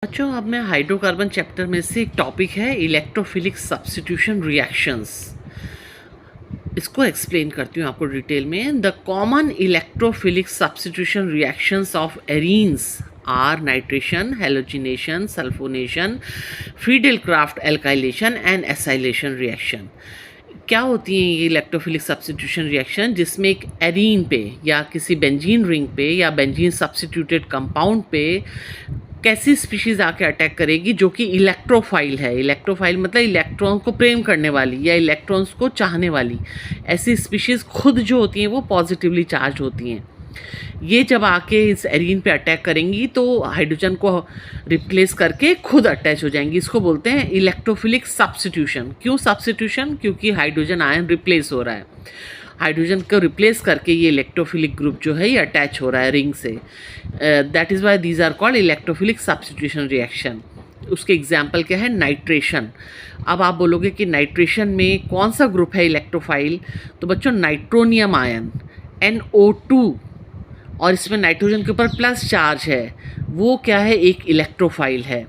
बच्चों अब मैं हाइड्रोकार्बन चैप्टर में से एक टॉपिक है इलेक्ट्रोफिलिक सब्स्टिट्यूशन रिएक्शंस, इसको एक्सप्लेन करती हूँ आपको डिटेल में। The common electrophilic substitution reactions of arenes are nitration, halogenation, sulphonation, Friedel Crafts alkylation and acylation reaction. क्या होती हैं ये इलेक्ट्रोफिलिक सब्स्टिट्यूशन रिएक्शन, जिसमें एक एरीन पे या किसी बेंजीन रिंग पे या बेंजीन सब्स्टिट्यूटेड कंपाउंड पे कैसी स्पीशीज़ आके अटैक करेगी जो कि इलेक्ट्रोफाइल है। इलेक्ट्रोफाइल मतलब इलेक्ट्रॉन को प्रेम करने वाली या इलेक्ट्रॉन्स को चाहने वाली। ऐसी स्पीशीज़ खुद जो होती हैं वो पॉजिटिवली चार्ज होती हैं। ये जब आके इस एरीन पे अटैक करेंगी तो हाइड्रोजन को रिप्लेस करके खुद अटैच हो जाएंगी। इसको बोलते हैं इलेक्ट्रोफिलिक सब्स्टिट्यूशन। क्यों सब्स्टिट्यूशन? क्योंकि हाइड्रोजन आयन रिप्लेस हो रहा है। हाइड्रोजन को रिप्लेस करके ये इलेक्ट्रोफिलिक ग्रुप जो है ये अटैच हो रहा है रिंग से। That is why these are called electrophilic substitution reaction. उसके एग्जाम्पल क्या है? नाइट्रेशन। अब आप बोलोगे कि नाइट्रेशन में कौन सा ग्रुप है इलेक्ट्रोफाइल? तो बच्चों नाइट्रोनियम आयन NO2, और इसमें नाइट्रोजन के ऊपर प्लस चार्ज है, वो क्या है? एक इलेक्ट्रोफाइल है।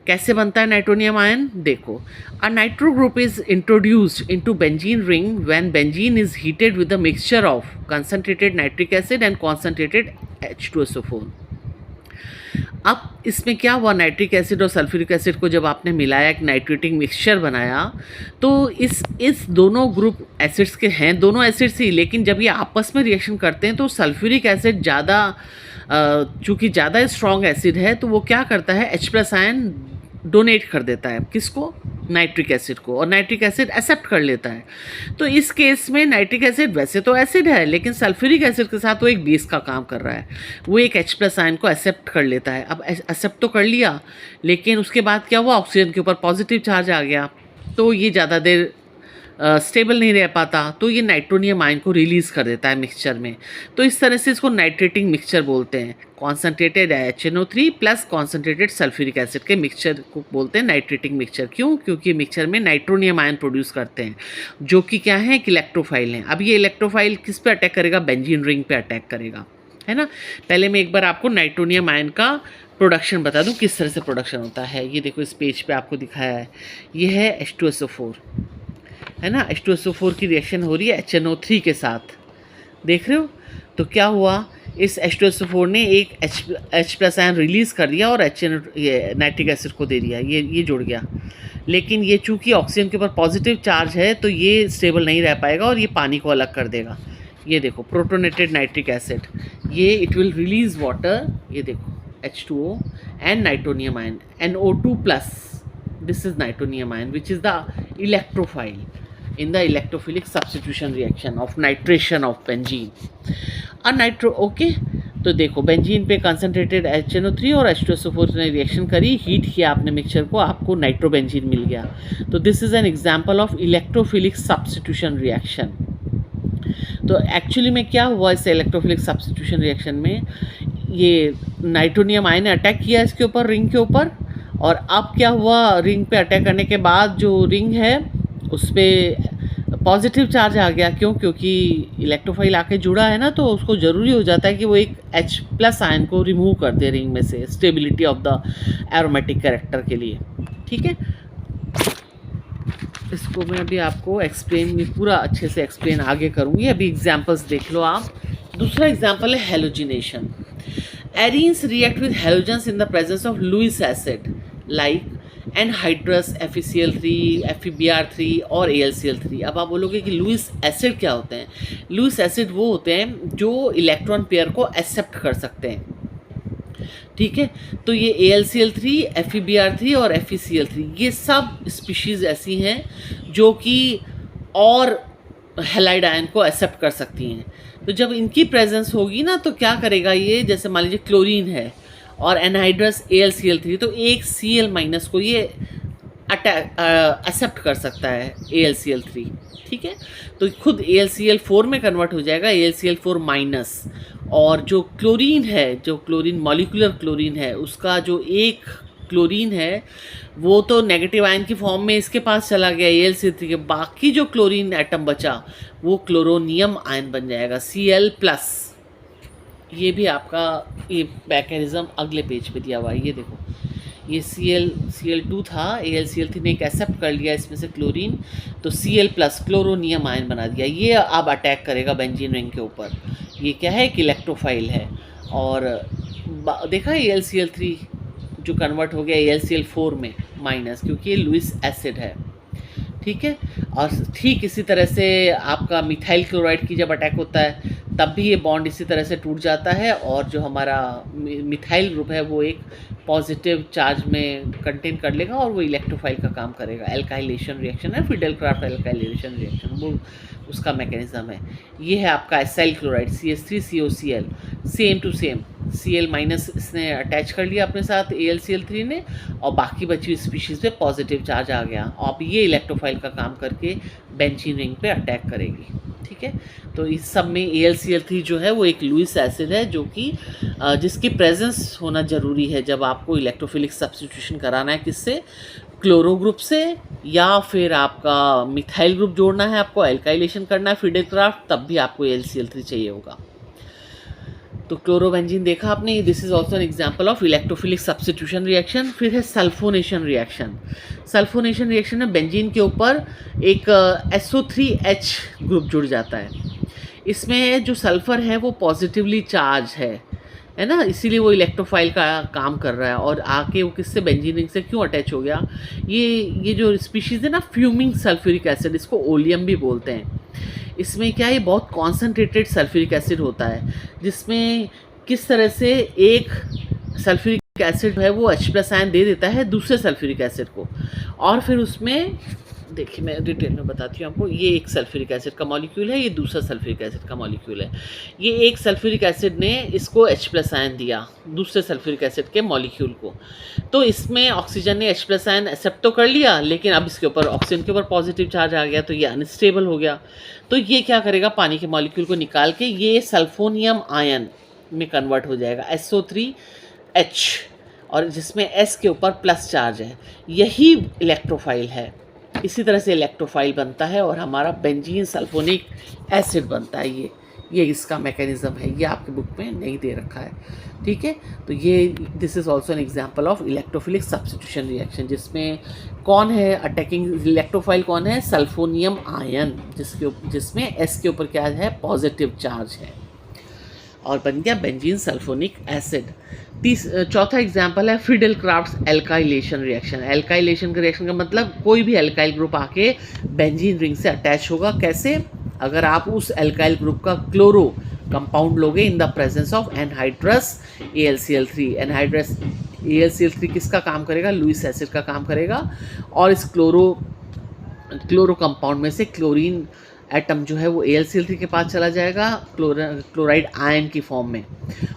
कैसे बनता है नाइट्रोनियम आयन? देखो, अ nitro group is introduced into benzene ring when benzene is heated with a mixture of concentrated nitric acid and concentrated H2SO4। अब इसमें क्या हुआ, नाइट्रिक एसिड और सल्फ्यूरिक एसिड को जब आपने मिलाया, एक नाइट्रेटिंग मिक्सचर बनाया, तो इस दोनों ग्रुप एसिड्स के हैं, दोनों एसिड्स ही, लेकिन जब ये आपस में रिएक्शन करते हैं तो सल्फ्यूरिक एसिड ज़्यादा, चूँकि ज़्यादा स्ट्रॉन्ग एसिड है, तो वो क्या करता है, H+ आयन डोनेट कर देता है किसको? नाइट्रिक एसिड को, और नाइट्रिक एसिड एक्सेप्ट कर लेता है। तो इस केस में नाइट्रिक एसिड वैसे तो एसिड है, लेकिन सल्फ्यूरिक एसिड के साथ वो एक बेस का काम कर रहा है। वो एक H+ आयन को एक्सेप्ट कर लेता है। अब एक्सेप्ट तो कर लिया, लेकिन उसके बाद क्या हुआ, ऑक्सीजन के ऊपर पॉजिटिव चार्ज आ गया, तो ये ज़्यादा देर स्टेबल नहीं रह पाता, तो ये नाइट्रोनियम आयन को रिलीज़ कर देता है मिक्सचर में। तो इस तरह से इसको नाइट्रेटिंग मिक्सचर बोलते हैं। Concentrated HNO3 plus concentrated sulphuric acid के मिक्सचर को बोलते हैं नाइट्रेटिंग मिक्सचर। क्यों? क्योंकि मिक्सचर में नाइट्रोनियम आयन प्रोड्यूस करते हैं, जो कि क्या है, एक इलेक्ट्रोफाइल हैं। अब ये इलेक्ट्रोफाइल किस पे अटैक करेगा? बेंजीन रिंग पे अटैक करेगा, है ना। पहले मैं एक बार आपको नाइट्रोनियम आयन का प्रोडक्शन बता दूं, किस तरह से प्रोडक्शन होता है। ये देखो, इस पेज पे आपको दिखाया है, ये है H2SO4, है ना। H2SO4 की रिएक्शन हो रही है HNO3 के साथ, देख रहे हो। तो क्या हुआ, इस H2SO4 ने एक H+ आयन रिलीज़ कर दिया और ये नाइट्रिक एसिड को दे दिया, ये जुड़ गया। लेकिन ये चूँकि ऑक्सीजन के ऊपर पॉजिटिव चार्ज है, तो ये स्टेबल नहीं रह पाएगा और ये पानी को अलग कर देगा। ये देखो, प्रोटोनेटेड नाइट्रिक एसिड, ये इट विल रिलीज़ वाटर, ये देखो H2O and nitronium ion NO2+, this is nitronium ion which is the electrophile in the electrophilic substitution reaction of nitration of benzene। Okay, तो देखो बेंजीन पे concentrated HNO3 और H2SO4 ने reaction करी, heat किया आपने मिक्सचर को, आपको नाइट्रोबेंजीन मिल गया। तो this is an example of electrophilic substitution reaction. तो एक्चुअली में क्या हुआ इस इलेक्ट्रोफिलिक सब्स्टिट्यूशन रिएक्शन में, ये नाइट्रोनियम आयन ने अटैक किया इसके ऊपर, रिंग के ऊपर, और अब क्या हुआ, रिंग पे अटैक करने के बाद जो रिंग है उस पर पॉजिटिव चार्ज आ गया। क्यों? क्योंकि इलेक्ट्रोफाइल आके जुड़ा है ना, तो उसको ज़रूरी हो जाता है कि वो एक H+ आयन को रिमूव कर दे रिंग में से, stability of the aromatic character के लिए। ठीक है, इसको मैं अभी आपको पूरा अच्छे से एक्सप्लेन आगे करूँगी। अभी एग्जाम्पल्स देख लो आप। दूसरा एग्जाम्पल है halogenation. Arenes react with halogens in the presence of Lewis acid like anhydrous, FeCl3, FeBr3 और AlCl3। अब आप बोलोगे कि लुइस एसिड क्या होते हैं? लुइस एसिड वो होते हैं जो इलेक्ट्रॉन पेयर को एक्सेप्ट कर सकते हैं। ठीक है, तो ये AlCl3, FeBr3 और FeCl3, ये सब स्पीशीज़ ऐसी हैं जो कि और हैलाइड आयन को एक्सेप्ट कर सकती हैं। तो जब इनकी प्रेजेंस होगी ना, तो क्या करेगा ये, जैसे मान लीजिए क्लोरीन है और एनहाइड्रस AlCl3, तो एक Cl- को ये एक्सेप्ट कर सकता है AlCl3। ठीक है, तो खुद AlCl4 में कन्वर्ट हो जाएगा, AlCl4-, और जो क्लोरीन है, जो क्लोरीन मॉलिक्यूलर क्लोरीन है, उसका जो एक क्लोरीन है वो तो नेगेटिव आयन की फॉर्म में इसके पास चला गया AlCl3 के, बाकी जो क्लोरीन एटम बचा वो क्लोरोनियम आयन बन जाएगा Cl+। ये भी आपका ये मैकेनिज्म अगले पेज पे दिया हुआ है, ये देखो, ये Cl2 था, AlCl3 ने एक एक्सेप्ट कर लिया इसमें से क्लोरीन, तो Cl प्लस क्लोरोनियम आयन बना दिया। ये अब अटैक करेगा बेंजीन रिंग के ऊपर। ये क्या है, एक इलेक्ट्रोफाइल है। और देखा AlCl3 जो कन्वर्ट हो गया AlCl4 में माइनस, क्योंकि ये लुईस एसिड है। ठीक है, और ठीक इसी तरह से आपका मिथाइल क्लोराइड की जब अटैक होता है तब भी ये बॉन्ड इसी तरह से टूट जाता है, और जो हमारा मिथाइल ग्रुप है वो एक पॉजिटिव चार्ज में कंटेन कर लेगा और वो इलेक्ट्रोफाइल का काम करेगा। एल्काइलेशन रिएक्शन है, फिडेल क्राफ्ट एल्काइलेशन रिएक्शन, वो उसका मैकेनिज्म है। ये है आपका acyl chloride CH3COCl, same to same Cl minus इसने अटैच कर लिया अपने साथ AlCl3 ने, और बाकी बची हुई स्पीशीज़ पे पॉजिटिव चार्ज आ गया। अब ये इलेक्ट्रोफाइल का काम करके बेंजीन रिंग पे अटैक करेगी। ठीक है, तो इस सब में AlCl3 जो है वो एक लुईस एसिड है, जो कि जिसकी प्रेजेंस होना ज़रूरी है जब आपको इलेक्ट्रोफिलिक सब्स्टिट्यूशन कराना है। किससे? क्लोरो ग्रुप से, या फिर आपका मिथाइल ग्रुप जोड़ना है, आपको एल्काइलेशन करना है फिडेल क्राफ्ट, तब भी आपको AlCl3 चाहिए होगा। तो क्लोरोबेंजीन देखा आपने, this is also an example of electrophilic substitution reaction. फिर है सल्फोनेशन रिएक्शन। सल्फोनेशन रिएक्शन में बेंजीन के ऊपर एक SO3H ग्रुप जुड़ जाता है। इसमें जो सल्फर है वो पॉजिटिवली चार्ज है ना, इसीलिए वो इलेक्ट्रोफाइल का काम कर रहा है। और आके वो किससे, बेंजीन रिंग से क्यों अटैच हो गया? ये जो स्पीशीज़ है ना, फ्यूमिंग सल्फ्यूरिक एसिड, इसको ओलियम भी बोलते हैं। इसमें क्या है, बहुत कॉन्सेंट्रेटेड सल्फ्यूरिक एसिड होता है, जिसमें किस तरह से एक सल्फ्यूरिक एसिड है वो H+ आयन दे देता है दूसरे सल्फ्यूरिक एसिड को, और फिर उसमें देखिए मैं डिटेल में बताती हूँ आपको। ये एक सल्फ्यूरिक एसिड का मॉलिक्यूल है, ये दूसरा सल्फ्यूरिक एसिड का मॉलिक्यूल है। ये एक सल्फ्यूरिक एसिड ने इसको H+ आयन दिया दूसरे सल्फ्यूरिक एसिड के मॉलिक्यूल को, तो इसमें ऑक्सीजन ने H+ आयन एक्सेप्ट तो कर लिया, लेकिन अब इसके ऊपर ऑक्सीजन के ऊपर पॉजिटिव चार्ज आ गया, तो ये अनस्टेबल हो गया। तो ये क्या करेगा, पानी के मॉलिक्यूल को निकाल के ये सल्फोनियम आयन में कन्वर्ट हो जाएगा, SO3H, और जिसमें S के ऊपर प्लस चार्ज है। यही इलेक्ट्रोफाइल है। इसी तरह से इलेक्ट्रोफाइल बनता है और हमारा बेंजीन सल्फोनिक एसिड बनता है। ये इसका मैकेनिज्म है, ये आपके बुक में नहीं दे रखा है। ठीक है, तो ये this is also an example of electrophilic substitution reaction, जिसमें कौन है अटैकिंग इलेक्ट्रोफाइल, कौन है, सल्फोनियम आयन, जिसमें S के ऊपर क्या है, पॉजिटिव चार्ज है, और बन गया बेंजीन सल्फोनिक एसिड। चौथा एग्जाम्पल है Friedel Crafts alkylation reaction. Alkylation का रिएक्शन का मतलब कोई भी एल्काइल ग्रुप आके बेंजीन रिंग से अटैच होगा। कैसे? अगर आप उस एल्काइल ग्रुप का क्लोरो कंपाउंड लोगे इन the presence of anhydrous AlCl3। Anhydrous AlCl3 किसका काम करेगा, लुईस एसिड का काम करेगा, और इस क्लोरो कंपाउंड में से क्लोरीन एटम जो है वो AlCl3 के पास चला जाएगा क्लोराइड आयन की फॉर्म में,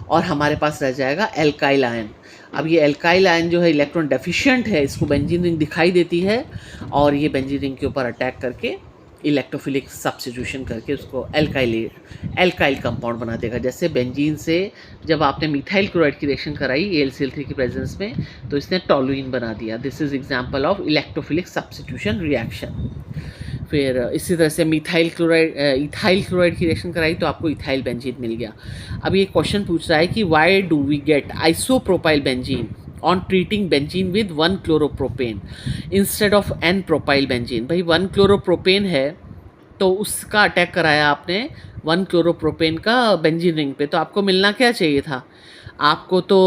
और हमारे पास रह जाएगा एल्काइल आयन। अब ये एल्काइल आयन जो है इलेक्ट्रॉन डेफिशिएंट है, इसको बेंजीन रिंग दिखाई देती है, और ये बेंजीन रिंग के ऊपर अटैक करके इलेक्ट्रोफिलिक सब्स्टिट्यूशन करके उसको एल्काइल कंपाउंड बना देगा। जैसे बेंजीन से जब आपने मिथाइल क्लोराइड की रिएक्शन कराई AlCl3 की प्रेजेंस में, तो इसने टोलुइन बना दिया। This is example of electrophilic substitution reaction. फिर इसी तरह से इथाइल क्लोराइड की रिएक्शन कराई तो आपको इथाइल बेंजीन मिल गया। अब ये क्वेश्चन पूछ रहा है कि why do we get isopropyl benzene on treating benzene with 1 chloropropane instead of N propyl benzene. भाई 1 क्लोरोप्रोपेन है तो उसका अटैक कराया आपने 1 क्लोरोप्रोपेन का बेंजीन रिंग पे, तो आपको मिलना क्या चाहिए था, आपको तो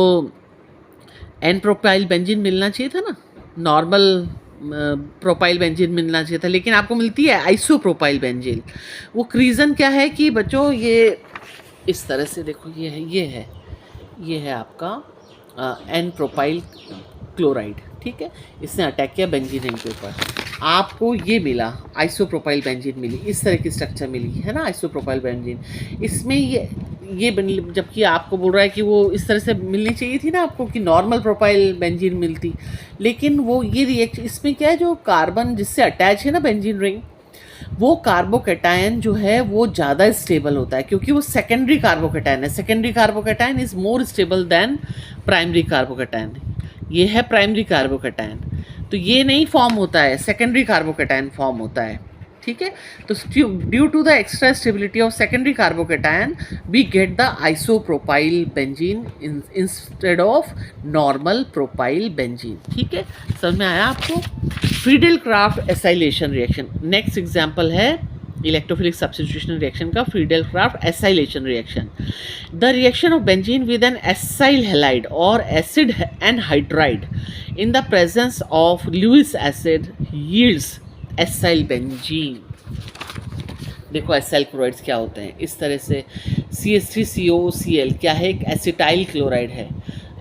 N प्रोपाइल बेंजीन मिलना चाहिए था ना, नॉर्मल प्रोपाइल बेंजीन मिलना चाहिए था, लेकिन आपको मिलती है आइसोप्रोपाइल बेंजीन। वो रीज़न क्या है कि बच्चों ये इस तरह से देखो, ये है आपका N प्रोपाइल क्लोराइड। ठीक है, इसने अटैक किया बेंजीन रिंग के ऊपर, आपको ये मिला आइसोप्रोपाइल बेंजीन मिली, इस तरह की स्ट्रक्चर मिली है ना आइसोप्रोपाइल बेंजीन। इसमें ये जबकि आपको बोल रहा है कि वो इस तरह से मिलनी चाहिए थी ना आपको कि नॉर्मल प्रोपाइल बेंजीन मिलती, लेकिन वो ये रिएक्शन इसमें क्या है, जो कार्बन जिससे अटैच है ना बेंजीन रिंग, वो कार्बोकैटायन जो है वो ज़्यादा स्टेबल होता है, क्योंकि वो सेकेंडरी कार्बोकैटायन है। Secondary carbocation is more stable then primary carbocation. ये है प्राइमरी कार्बोकैटायन, तो ये नहीं फॉर्म होता है, सेकेंडरी कार्बोकैटायन फॉर्म होता है। ठीक है। तो due to the extra stability of secondary carbocation we get the isopropyl benzene instead of normal propyl benzene. ठीक है, समझ में आया आपको? Friedel Crafts acylation reaction, next example है इलेक्ट्रोफिलिक सब्स्टिट्यूशन रिएक्शन का, Friedel Crafts acylation reaction. The reaction of benzene with an acyl halide और acid anhydride in the presence of Lewis acid yields acyl benzene. देखो acyl chlorides क्या होते हैं, इस तरह से CH3COCl क्या है, एक एसिटाइल क्लोराइड है।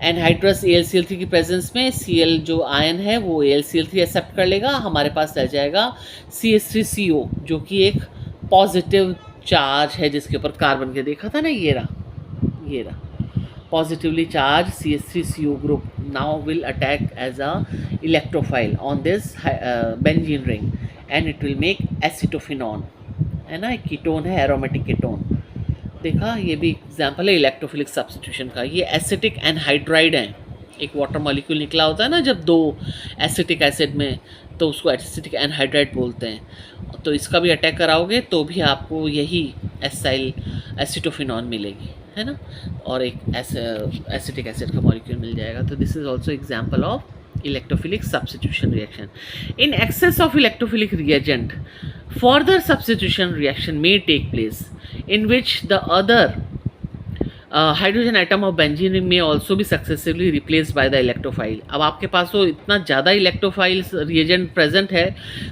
एनहाइड्रस AlCl3 की प्रेजेंस में Cl जो आयन है वो AlCl3 एक्सेप्ट कर लेगा, हमारे पास रह जाएगा CH3CO जो कि एक पॉजिटिव चार्ज है जिसके ऊपर कार्बन के देखा था ना, ये रहा positively charge CH3CO group now will attack as a electrophile on this benzene ring and it will make acetophenone, है ना, एक कीटोन है, एरोमेटिक कीटोन। देखा, ये भी एग्जाम्पल है इलेक्ट्रोफिलिक सब्स्टिट्यूशन का। ये एसिटिक एनहाइड्राइड है, एक वाटर मॉलिक्यूल निकला होता है ना जब दो एसिटिक एसिड में, तो उसको एसिटिक एनहाइड्राइड बोलते हैं। तो इसका भी अटैक कराओगे तो भी आपको यही एसाइल एसिटोफिनॉन मिलेगी, है ना, और एक एसिटिक एसिड का मॉलिक्यूल मिल जाएगा। तो this is also example of electrophilic substitution reaction. In excess of electrophilic reagent, further substitution reaction may take place in which the other hydrogen atom of benzene ring में also भी successively replaced by the electrophile. अब आपके पास वो इतना ज़्यादा electrophiles reagent present है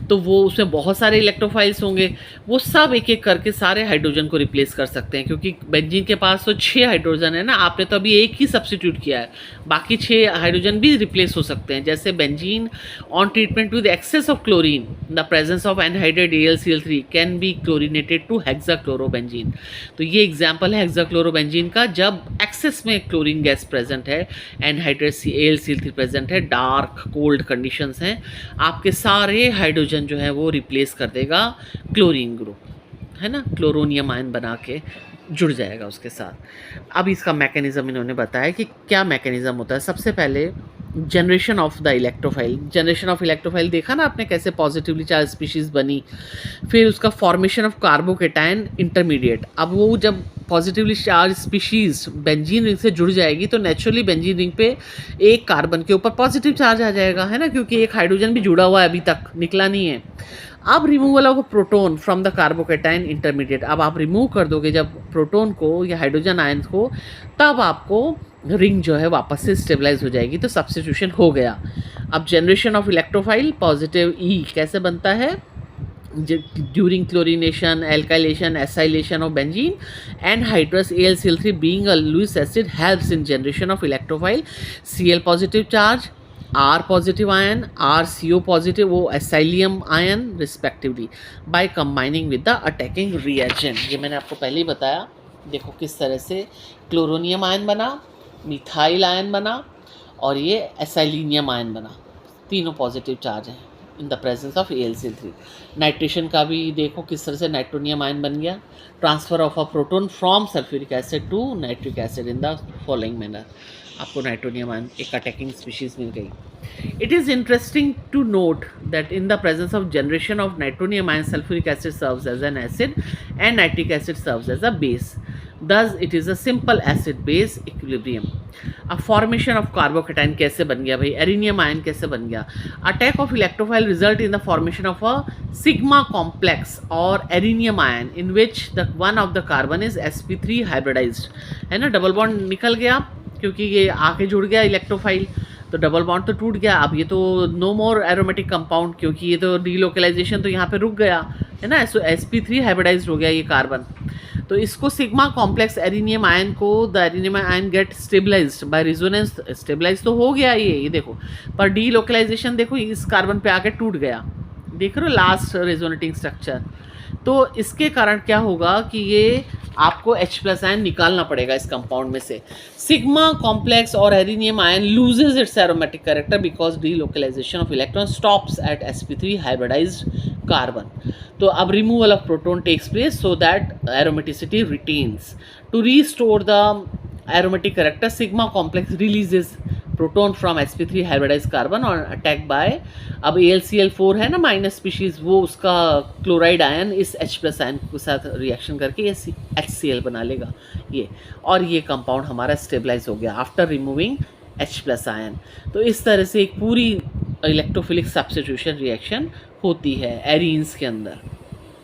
तो वो उसमें बहुत सारे इलेक्ट्रोफाइल्स होंगे, वो सब एक एक करके सारे हाइड्रोजन को रिप्लेस कर सकते हैं, क्योंकि बेंजीन के पास तो 6 हाइड्रोजन है ना, आपने तो अभी एक ही सब्सटीट्यूट किया है, बाकी 6 हाइड्रोजन भी रिप्लेस हो सकते हैं। जैसे benzene on treatment with excess of chlorine, the presence of anhydrate AlCl3 can be chlorinated to hexachlorobenzene. तो ये एग्जाम्पल है हेक्साक्लोरोबेंजीन का, जब एक्सेस में क्लोरीन गैस प्रेजेंट है, एनहाइड्रेट AlCl3 प्रेजेंट है, डार्क कोल्ड कंडीशंस हैं, आपके सारे हाइड्रोजन जो है वो रिप्लेस कर देगा क्लोरीन ग्रुप, है ना, क्लोरोनियम आयन बना के जुड़ जाएगा उसके साथ। अब इसका मैकेनिज्म इन्होंने बताया कि क्या मैकेनिज्म होता है। सबसे पहले generation of the electrophile, generation of electrophile देखा ना आपने कैसे पॉजिटिवली चार्ज स्पीशीज़ बनी, फिर उसका फॉर्मेशन ऑफ कार्बोकेटायन इंटरमीडिएट। अब वो जब positively charge species benzene ring से जुड़ जाएगी तो नेचुरली बेंजीन रिंग पे एक कार्बन के ऊपर पॉजिटिव चार्ज आ जाएगा, है ना, क्योंकि एक हाइड्रोजन भी जुड़ा हुआ है, अभी तक निकला नहीं है। अब removal of proton from the carbocation intermediate, अब आप रिमूव कर दोगे जब प्रोटोन को या हाइड्रोजन आयन को, तब आपको रिंग जो है वापस से स्टेबलाइज हो जाएगी, तो सब्स्टिट्यूशन हो गया। अब generation of electrophile positive E कैसे बनता है, during chlorination, alkylation, acylation of benzene, anhydrous AlCl3 being a Lewis acid helps in generation of electrophile, Cl positive charge, R positive ion, RCO positive वो acylium ion respectively, by combining with the attacking reagent. ये मैंने आपको पहले ही बताया, देखो किस तरह से क्लोरोनियम आयन बना, मिथाइल आयन बना और ये एसाइलिनियम आयन बना, तीनों पॉजिटिव चार्ज हैं इन the presence of AlCl3। Nitration का भी देखो किस तरह से नाइट्रोनियम आयन बन गया, transfer of a proton from sulphuric acid to nitric acid in the following manner, आपको नाइट्रोनियम आयन एक अटैकिंग स्पीशीज मिल गई। It is interesting to note that in the presence of generation of nitronium ion sulphuric acid serves as an acid and nitric acid serves as a base, thus it is a simple acid base equilibrium। अब formation of carbocation कैसे बन गया भाई, एरिनियम ion कैसे बन गया, attack of electrophile result in the formation of a sigma complex और arenium ion in which the one of the carbon is sp3 hybridized, है ना, डबल बॉन्ड निकल गया क्योंकि ये आके जुड़ गया इलेक्ट्रोफाइल, तो डबल बॉन्ड तो टूट गया। अब ये तो नो मोर एरोमेटिक कंपाउंड, क्योंकि ये तो डीलोकलाइजेशन तो यहाँ पे रुक गया, है ना, sp3 हाइब्रिडाइज्ड हो गया ये कार्बन। तो इसको सिग्मा कॉम्प्लेक्स एरिनियम आयन को the arenium ion get stabilized by resonance, stabilize तो हो गया ये देखो, पर डीलोकलाइजेशन देखो इस कार्बन पे आके टूट गया, देख रहे हो लास्ट रेजोनेटिंग स्ट्रक्चर। तो इसके कारण क्या होगा कि ये आपको H+ आयन निकालना पड़ेगा इस कंपाउंड में से। सिग्मा कॉम्प्लेक्स और arenium ion loses its aromatic character because delocalization of electron stops at sp3 hybridized carbon. तो अब removal of proton takes place so that aromaticity retains. To restore the aromatic character sigma complex releases proton from sp3 hybridize carbon और attack by, अब AlCl4 है ना minus species, वो उसका chloride ion इस H+ ion के साथ reaction करके ये HCl बना लेगा ये, और ये कंपाउंड हमारा स्टेबलाइज हो गया आफ्टर रिमूविंग H+ आयन। तो इस तरह से एक पूरी इलेक्ट्रोफिलिक सब्स्टिट्यूशन रिएक्शन होती है एरीन्स के अंदर।